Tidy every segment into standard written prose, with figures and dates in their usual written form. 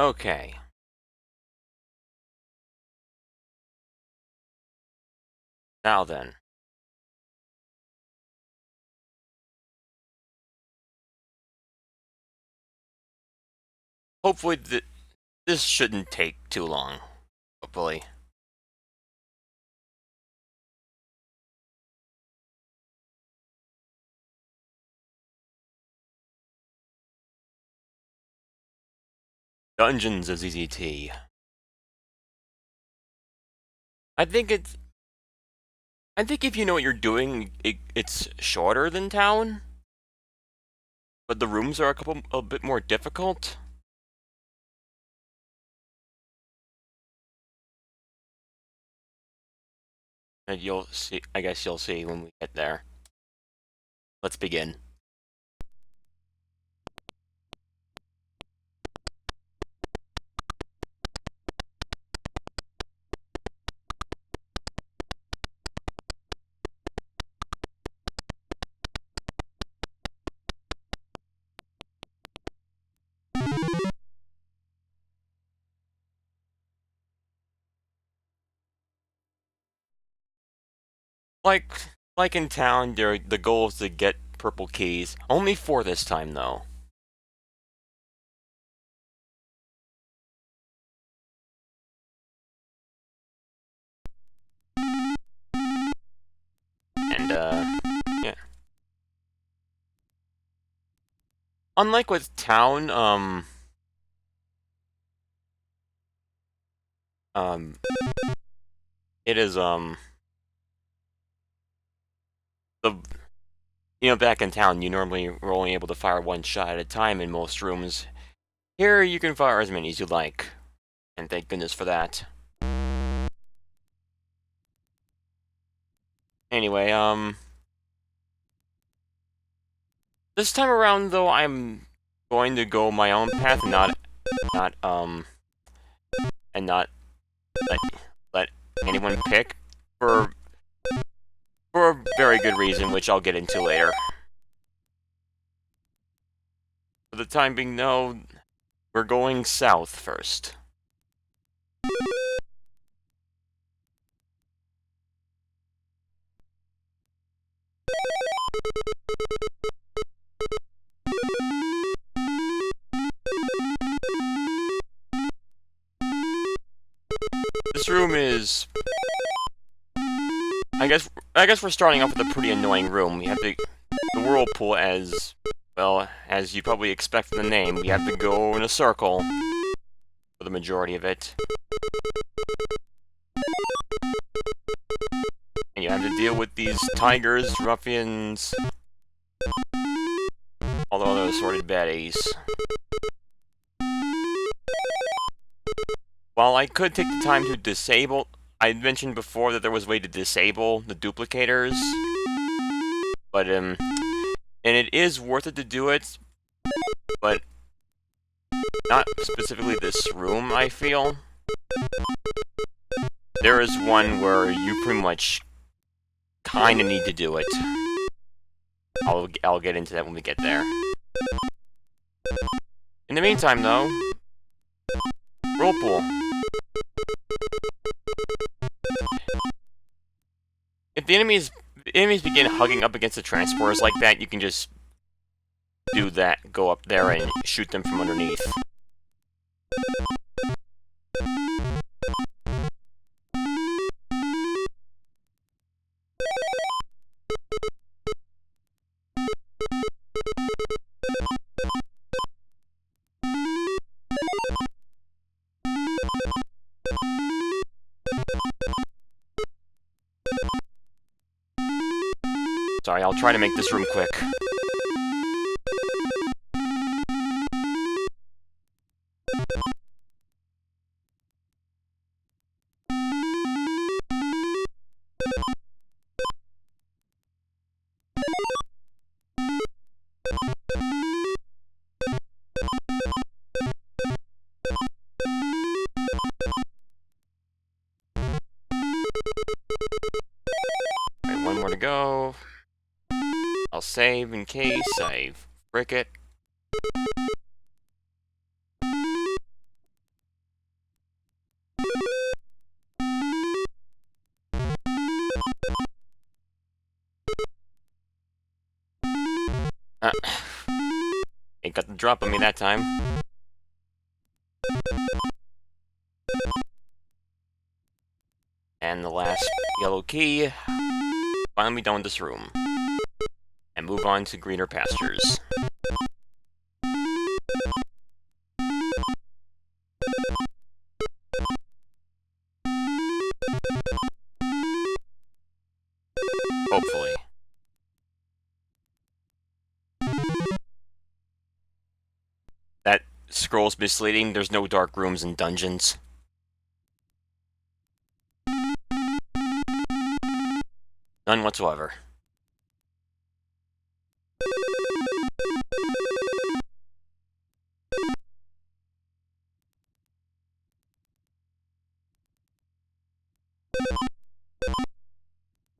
Okay. Now then. Hopefully this shouldn't take too long. Hopefully. Dungeons of ZZT. I think it's... I think if you know what you're doing, it's shorter than Town. But the rooms are a bit more difficult. And you'll see, I guess you'll see when we get there. Let's begin. Like in Town, the goal is to get purple keys. Only 4 this time, though. And, yeah. Unlike with Town, it is, back in Town, you normally were only able to fire 1 shot at a time in most rooms. Here, you can fire as many as you like. And thank goodness for that. Anyway, this time around, though, I'm going to go my own path, not let anyone pick, for a very good reason, which I'll get into later. For the time being, no, we're going south first. This room is... I guess we're starting off with a pretty annoying room. We have the whirlpool, as well, as you probably expect from the name. We have to go in a circle for the majority of it. And you have to deal with these tigers, ruffians, all the other assorted baddies. While I could take the time to disable... I mentioned before that there was a way to disable the duplicators, but, and it is worth it to do it, but not specifically this room, I feel. There is one where you pretty much kinda need to do it. I'll get into that when we get there. In the meantime, though, whirlpool. If the enemies begin hugging up against the transporters like that, you can just do that, go up there and shoot them from underneath. Sorry, I'll try to make this room quick. Alright, 1 more to go. I'll save in case I frick it. It got the drop on me that time. And the last yellow key. Finally done with this room. And move on to greener pastures. Hopefully. That scroll's misleading. There's no dark rooms and dungeons. None whatsoever.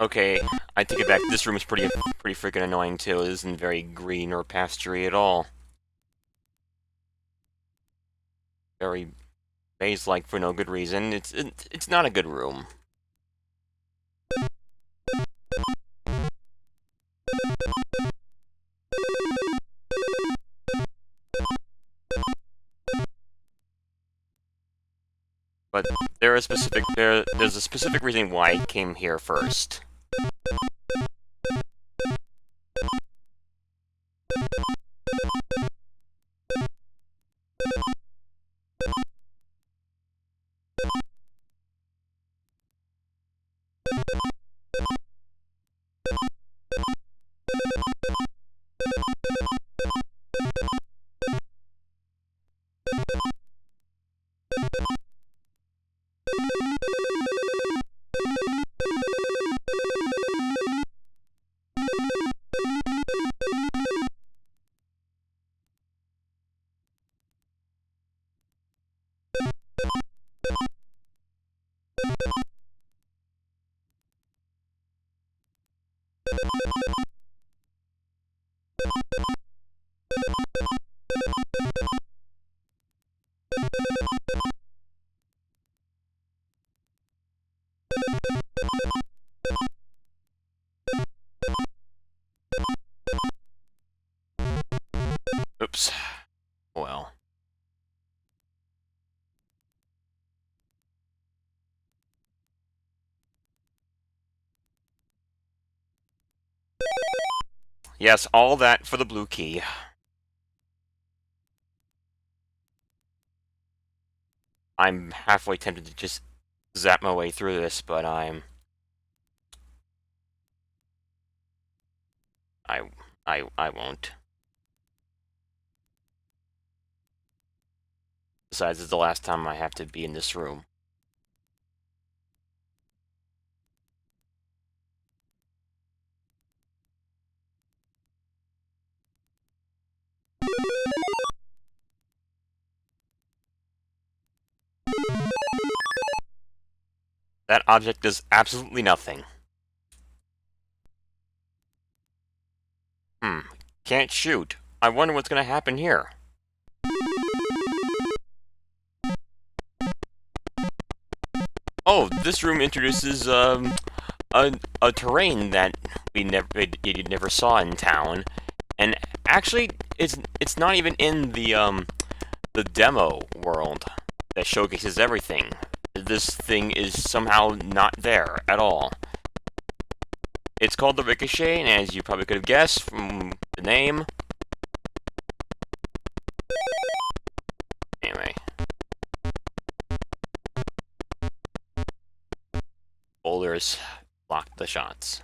Okay, I take it back. This room is pretty freaking annoying too. It isn't very green or pastury at all. Very maze-like for no good reason. It's not a good room. But there's a specific reason why I came here first. Oops. Well. Yes, all that for the blue key. I'm halfway tempted to just zap my way through this, but I won't. Besides, it's the last time I have to be in this room. That object does absolutely nothing. Can't shoot. I wonder what's gonna happen here. Oh, this room introduces a terrain that you never saw in town, and actually it's not even in the demo world that showcases everything. This thing is somehow not there at all. It's called the Ricochet, and as you probably could have guessed from the name. Anyway. Boulders block the shots.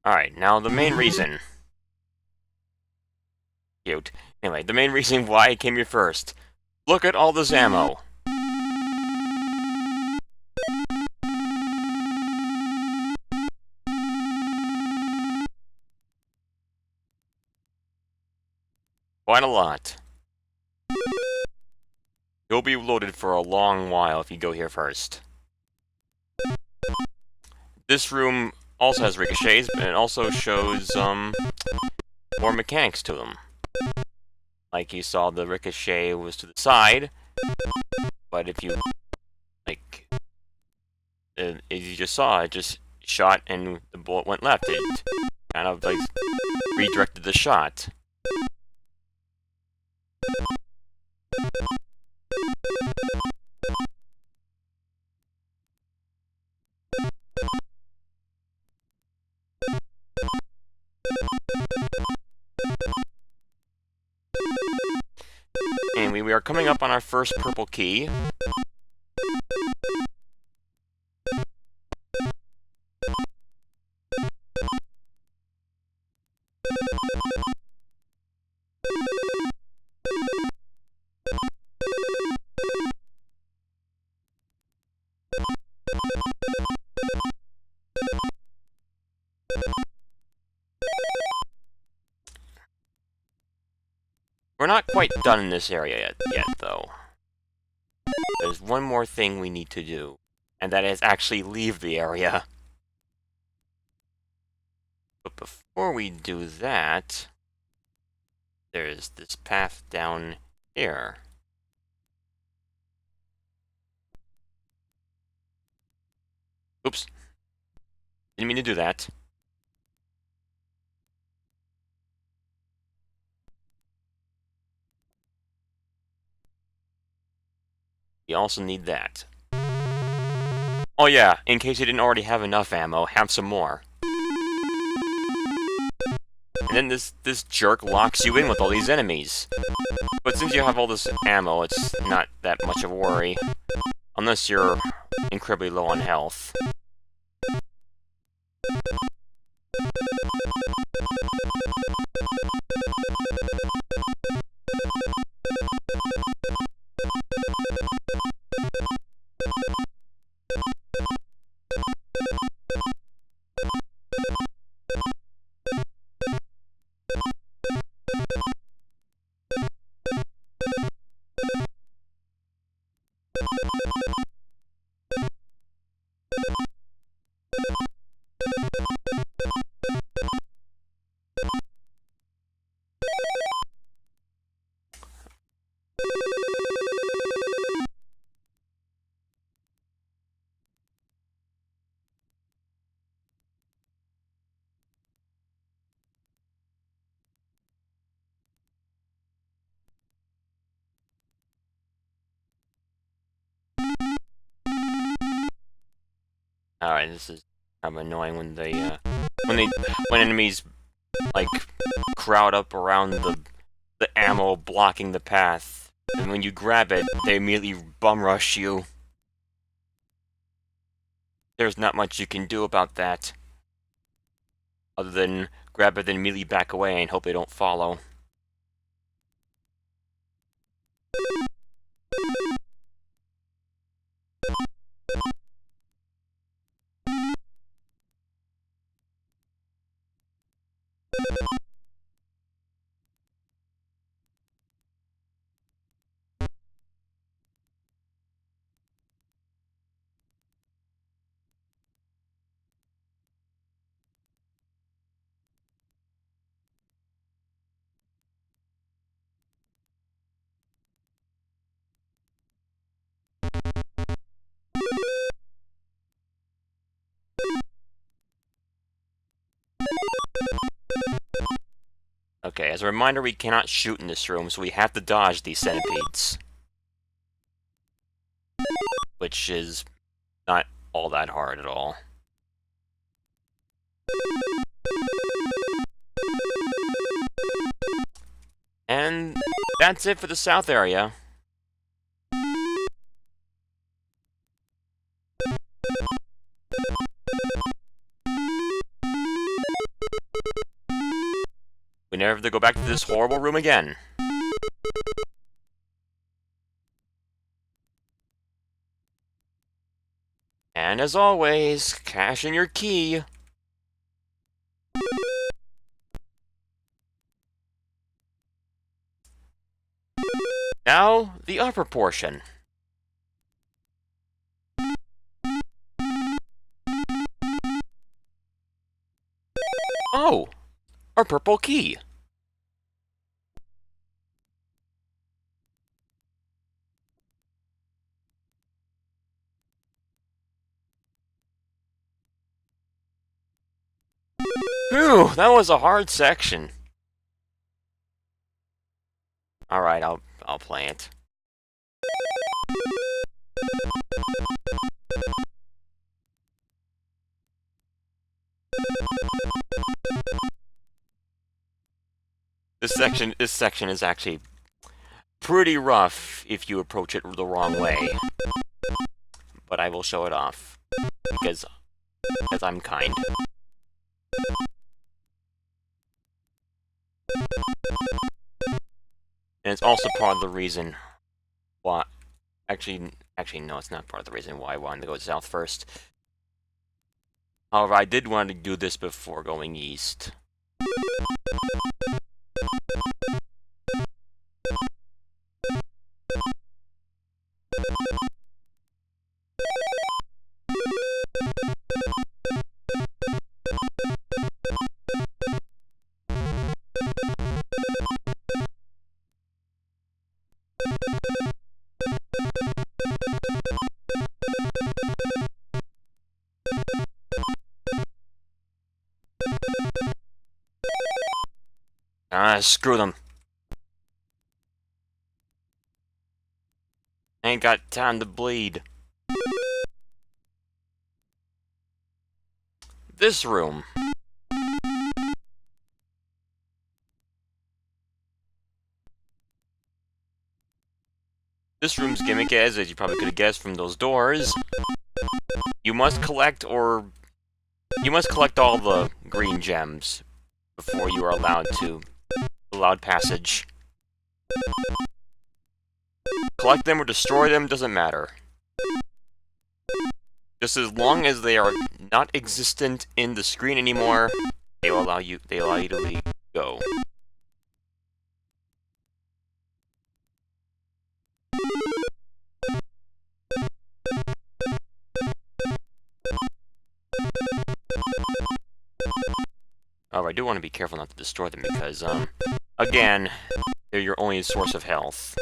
Alright, now the main reason. Cute. Anyway, the main reason why I came here first. Look at all this ammo. Quite a lot. You'll be loaded for a long while if you go here first. This room also has ricochets, but it also shows, more mechanics to them. Like you saw, the ricochet was to the side, but if you, like, as you just saw, it just shot and the bullet went left. It kind of, like, redirected the shot. Anyway, we are coming up on our first purple key. We're not quite done in this area yet, though. There's one more thing we need to do, and that is actually leave the area. But before we do that, there's this path down here. Oops. Didn't mean to do that. You also need that. Oh yeah, in case you didn't already have enough ammo, have some more. And then this jerk locks you in with all these enemies. But since you have all this ammo, it's not that much of a worry. Unless you're incredibly low on health. Alright, this is kind of annoying when they, when enemies, like, crowd up around the ammo blocking the path, and when you grab it, they immediately bum rush you. There's not much you can do about that, other than grab it and immediately back away and hope they don't follow. Okay, as a reminder, we cannot shoot in this room, so we have to dodge these centipedes. Which is not all that hard at all. And that's it for the south area. We never have to go back to this horrible room again. And as always, cash in your key. Now, the upper portion. Oh! Our purple key! Whew, that was a hard section. Alright, I'll play it. This section is actually pretty rough if you approach it the wrong way. But I will show it off because I'm kind. And it's also part of the reason why... Actually, no, it's not part of the reason why I wanted to go south first. However, I did want to do this before going east. Ah, screw them. Ain't got time to bleed. This room. This room's gimmick is, as you probably could have guessed from those doors, you must collect all the green gems before you are allowed passage. Collect them or destroy them, doesn't matter. Just as long as they are not existent in the screen anymore, they allow you to go. Oh, I do want to be careful not to destroy them because, again, they're your only source of health.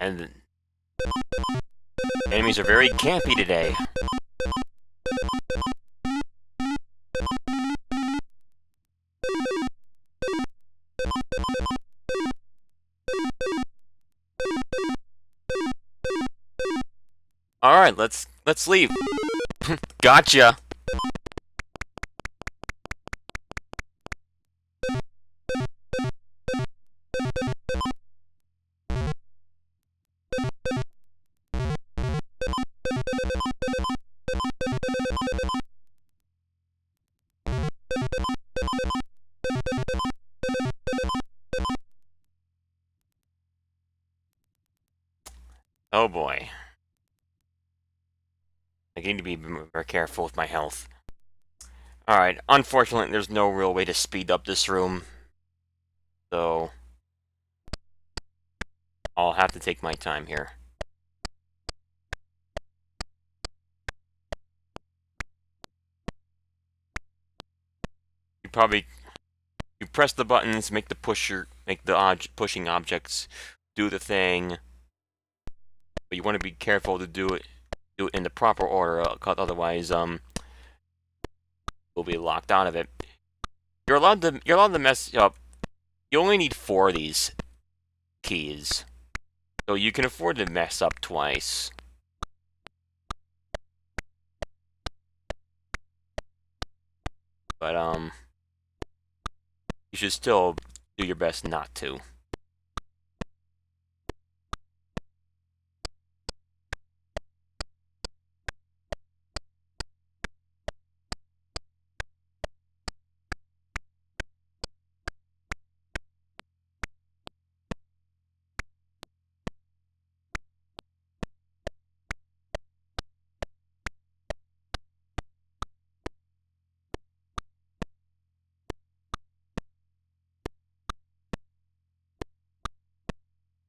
And enemies are very campy today. Alright, let's leave. Gotcha! Oh boy. I need to be more careful with my health. Alright, unfortunately there's no real way to speed up this room. So... I'll have to take my time here. You press the buttons, make the pushing objects do the thing. But you want to be careful to do it in the proper order, otherwise, you'll be locked out of it. You're allowed to mess up. You only need 4 of these keys, so you can afford to mess up twice. But you should still do your best not to.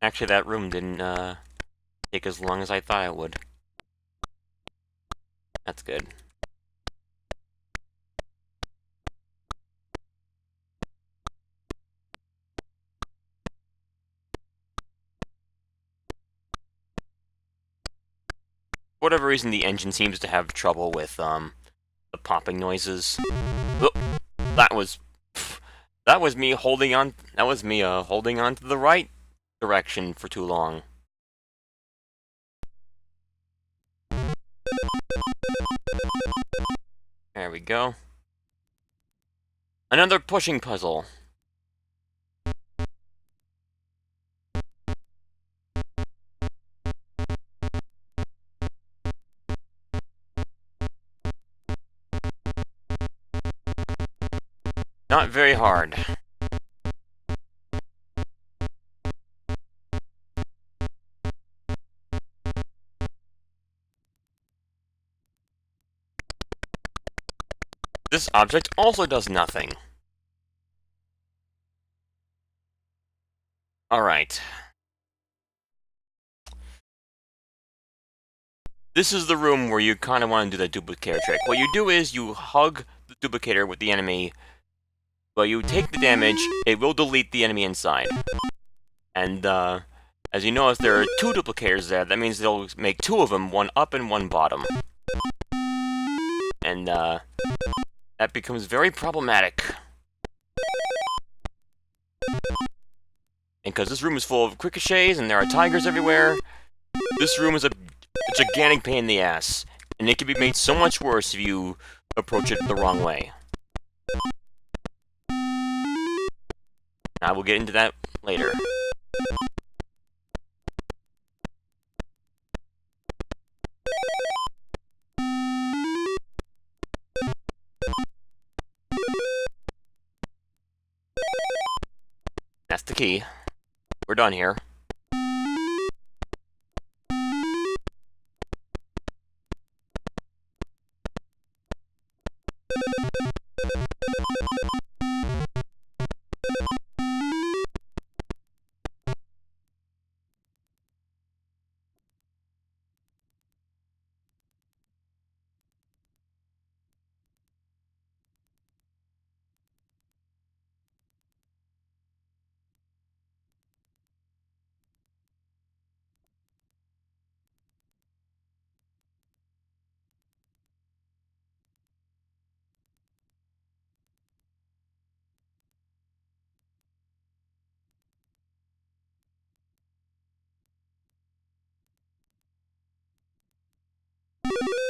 Actually, that room didn't take as long as I thought it would. That's good. For whatever reason, the engine seems to have trouble with the popping noises. Oh, that was that was me holding on. That was me holding on to the right direction for too long. There we go. Another pushing puzzle. Not very hard. This object also does nothing. Alright. This is the room where you kind of want to do the duplicator trick. What you do is you hug the duplicator with the enemy, but you take the damage, it will delete the enemy inside. And, as you notice, there are two duplicators there. That means they'll make two of them, one up and one bottom. And, that becomes very problematic. And because this room is full of ricochets and there are tigers everywhere, this room is a gigantic pain in the ass. And it can be made so much worse if you approach it the wrong way. I will get into that later. That's the key. We're done here.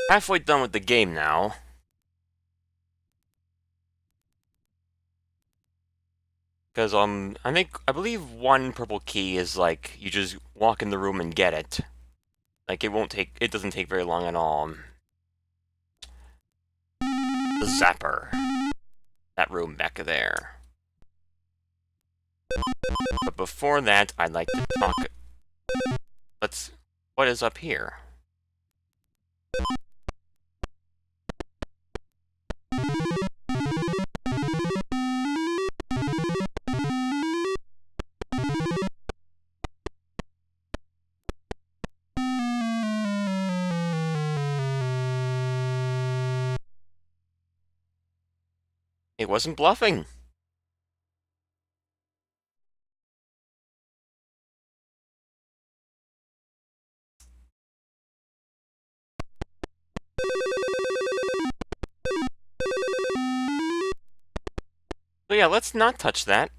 Halfway done with the game now. Because, I believe one purple key is, like, you just walk in the room and get it. Like, it doesn't take very long at all. The zapper. That room back there. But before that, I'd like to talk... What is up here? It wasn't bluffing. So yeah, let's not touch that.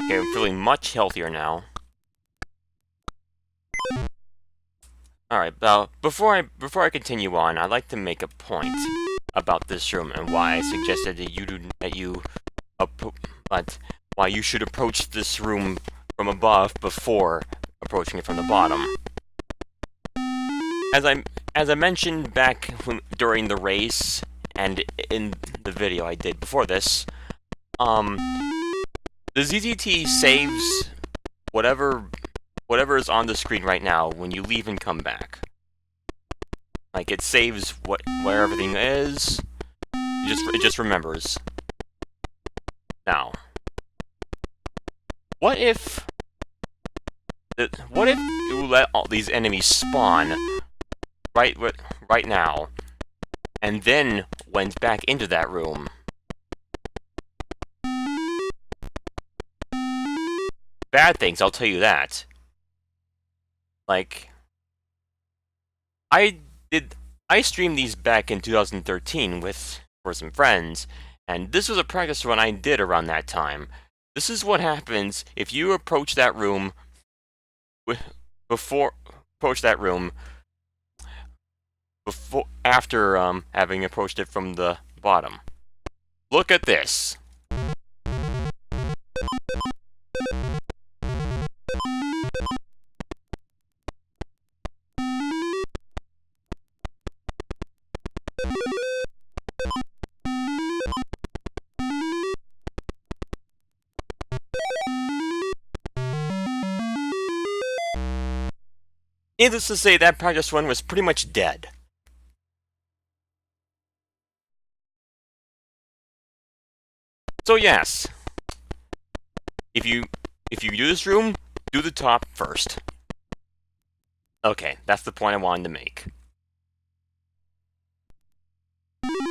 Okay, I'm feeling much healthier now. Alright, well, before I continue on, I'd like to make a point about this room and why I suggested why you should approach this room from above before approaching it from the bottom. As I mentioned back during the race and in the video I did before this, the ZZT saves whatever is on the screen right now when you leave and come back. Like, it saves where everything is. It just remembers. Now, what if you let all these enemies spawn right now, and then went back into that room? Bad things, I'll tell you that. Like, I streamed these back in 2013 for some friends, and this was a practice run I did around that time. This is what happens if you approach that room after having approached it from the bottom. Look at this. Needless to say, that practice run was pretty much dead. So yes, if you do this room, do the top first. Okay, that's the point I wanted to make.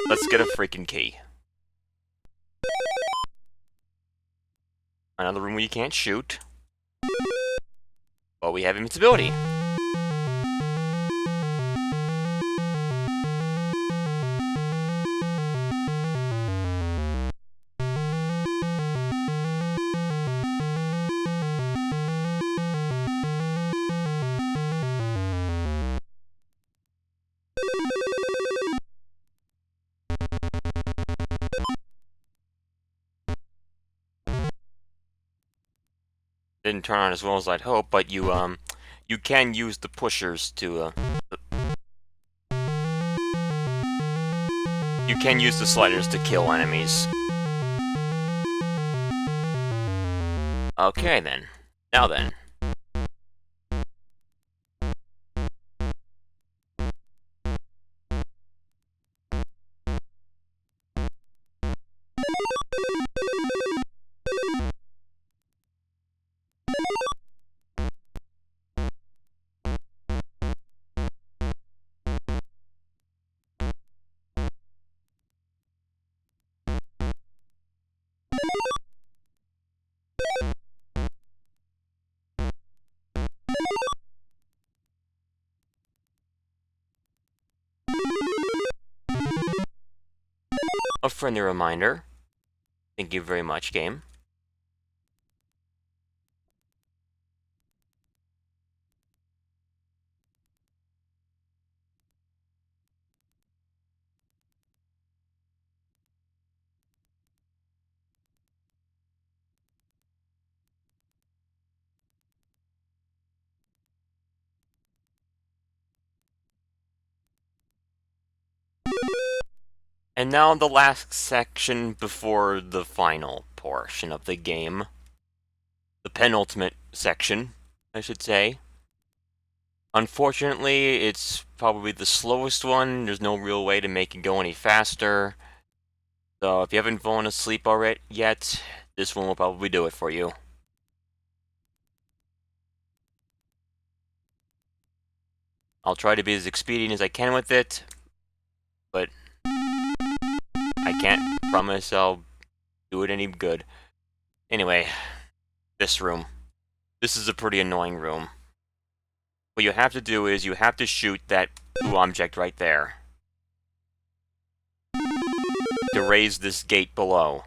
Let's get a freaking key. Another room where you can't shoot. But we have invincibility. Didn't turn on as well as I'd hope, but you can use the pushers to you can use the sliders to kill enemies. Okay then. Now then. A friendly reminder. Thank you very much, game. And now the last section before the final portion of the game. The penultimate section, I should say. Unfortunately, it's probably the slowest one. There's no real way to make it go any faster. So if you haven't fallen asleep already yet, this one will probably do it for you. I'll try to be as expedient as I can with it, but I can't promise I'll do it any good. Anyway, this room. this is a pretty annoying room. What you have to do is you have to shoot that blue object right there to raise this gate below.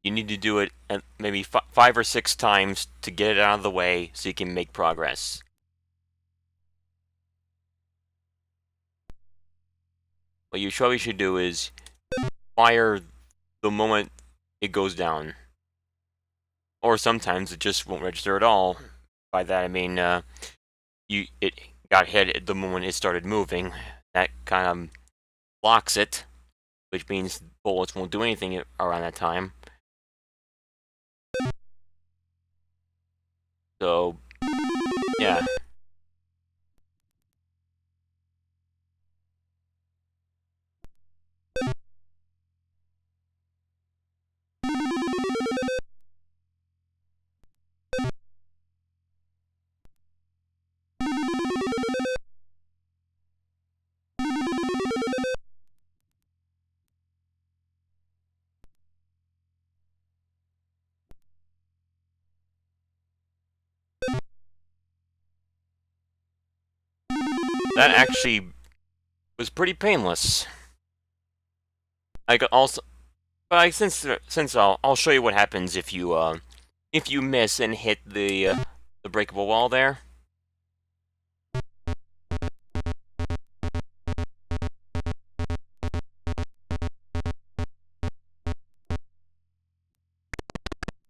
You need to do it maybe 5 or 6 times to get it out of the way so you can make progress. What you probably should do is fire the moment it goes down. Or sometimes it just won't register at all. By that I mean it got hit at the moment it started moving. That kind of blocks it, which means bullets won't do anything around that time. So, yeah. That actually was pretty painless. I could also, but since I'll show you what happens if you miss and hit the breakable wall there.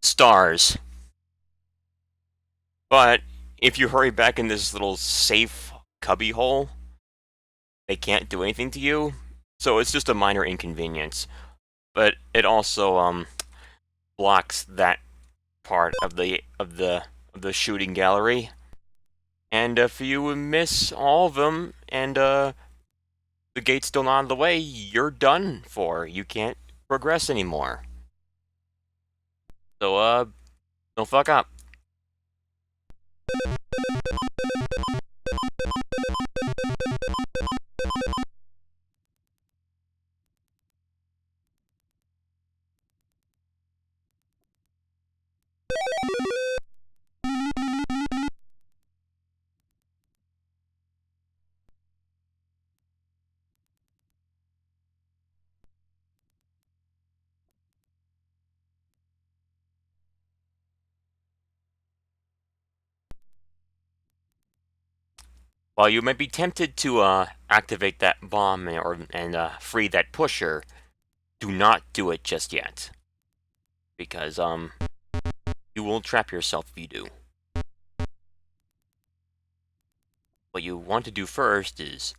Stars. But if you hurry back in this little safe cubby hole, they can't do anything to you. So it's just a minor inconvenience. But it also blocks that part of the shooting gallery. And if you miss all of them and the gate's still not on the way, you're done for. You can't progress anymore. So don't fuck up. While you might be tempted to activate that bomb and free that pusher, do not do it just yet. Because you will trap yourself if you do. What you want to do first is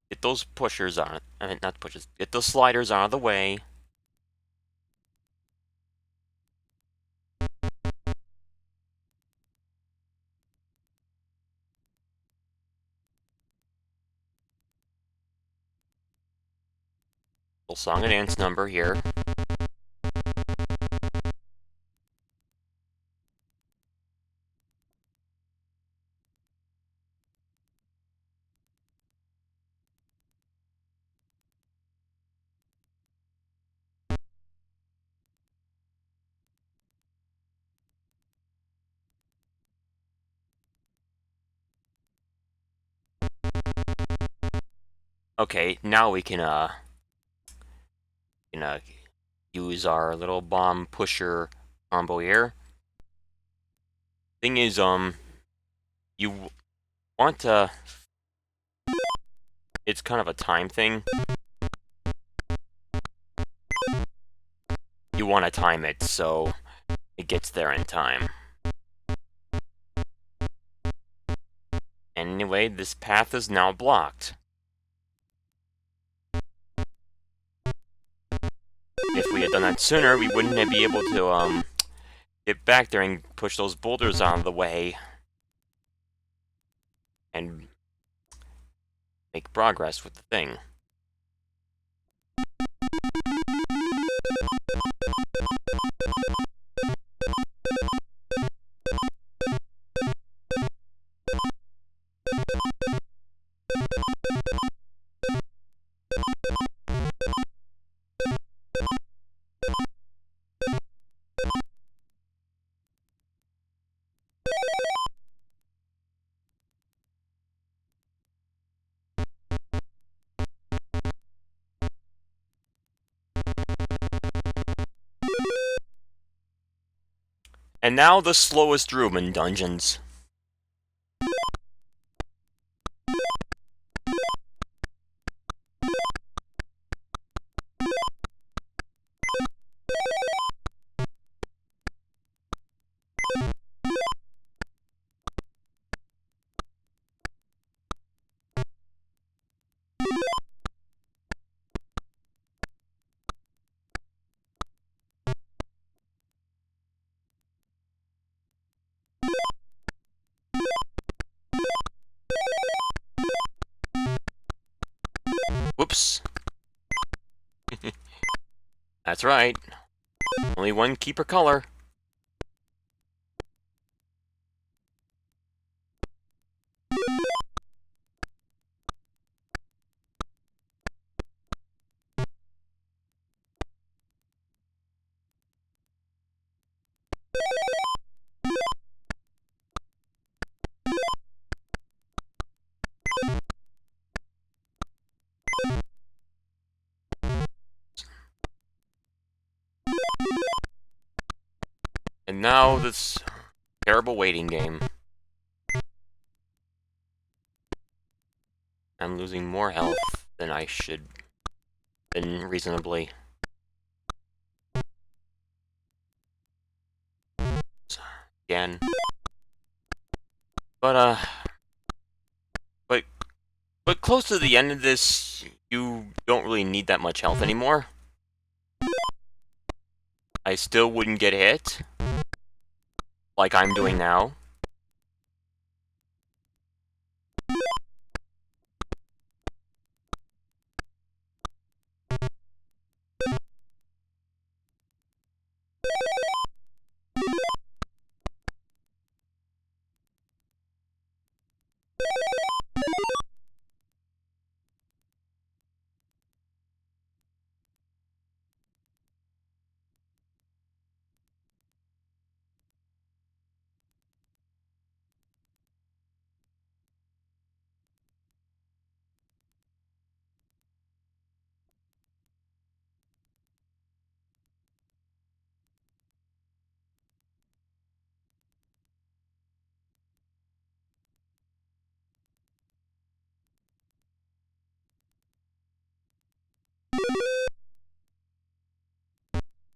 get those pushers on, not pushers, get those sliders out of the way. Little song and dance number here. Okay, now we can use our little bomb pusher combo here. Thing is, you want to. It's kind of a time thing. You want to time it so it gets there in time. Anyway, this path is now blocked. If we had done that sooner, we wouldn't be able to get back there and push those boulders out of the way and make progress with the thing. And now the slowest room in Dungeons. Whoops. That's right. Only one key per color. And now this terrible waiting game. I'm losing more health than I should, than reasonably. Again. But but close to the end of this, you don't really need that much health anymore. I still wouldn't get hit, like I'm doing now.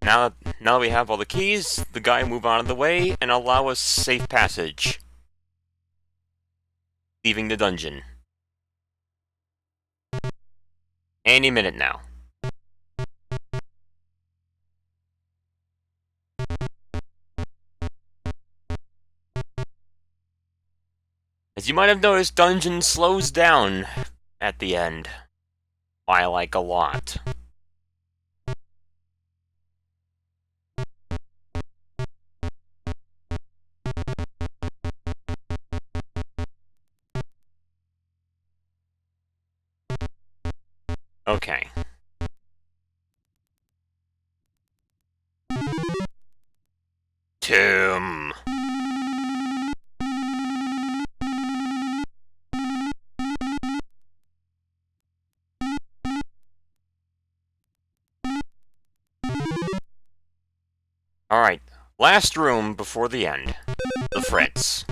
Now that we have all the keys, the guy move out of the way and allow us safe passage. Leaving the dungeon. Any minute now. As you might have noticed, dungeon slows down at the end. By like a lot. Okay. Tomb. Alright, last room before the end. The Fritz.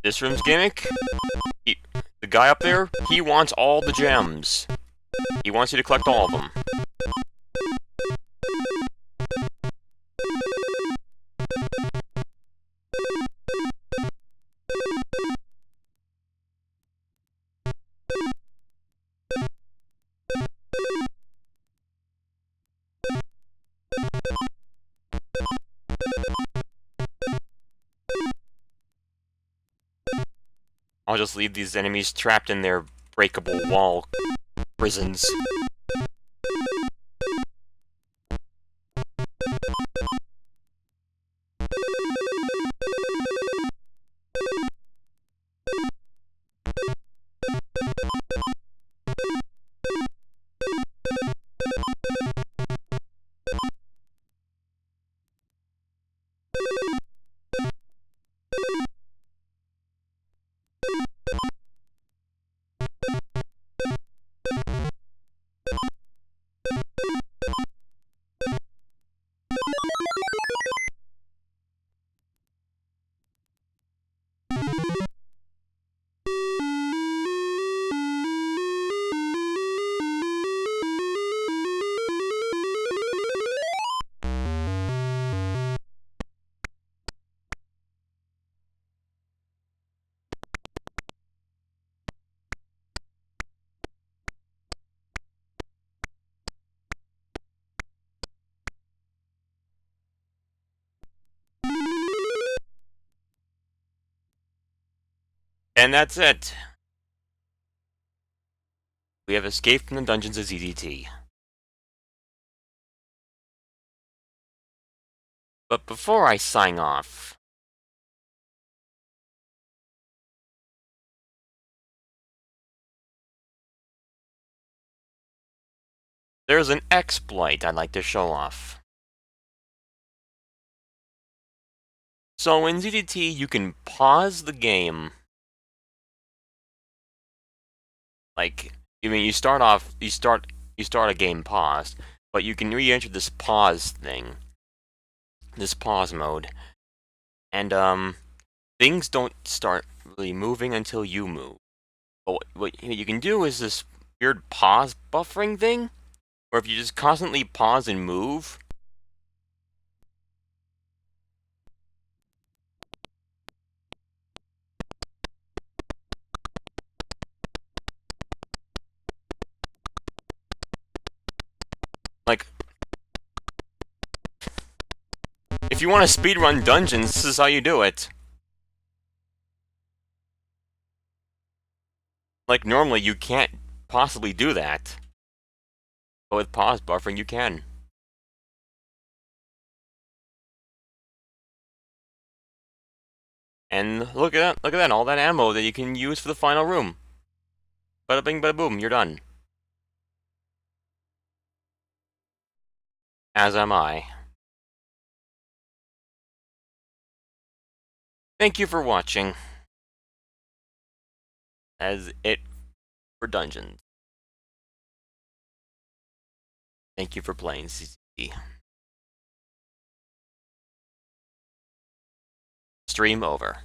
This room's gimmick? The guy up there, he wants all the gems. He wants you to collect all of them. I'll just leave these enemies trapped in their breakable wall prisons. And that's it. We have escaped from the dungeons of ZDT. But before I sign off, there's an exploit I'd like to show off. So in ZDT, you can pause the game. Like, I mean, you start a game paused, but you can re-enter this pause thing, this pause mode, and things don't start really moving until you move. But what you can do is this weird pause buffering thing, where if you just constantly pause and move, like, if you want to speedrun dungeons, this is how you do it. Like, normally you can't possibly do that. But with pause buffering, you can. And look at that, all that ammo that you can use for the final room. Bada bing, bada boom, you're done. As am I. Thank you for watching. As it for dungeons. Thank you for playing CCD. Stream over.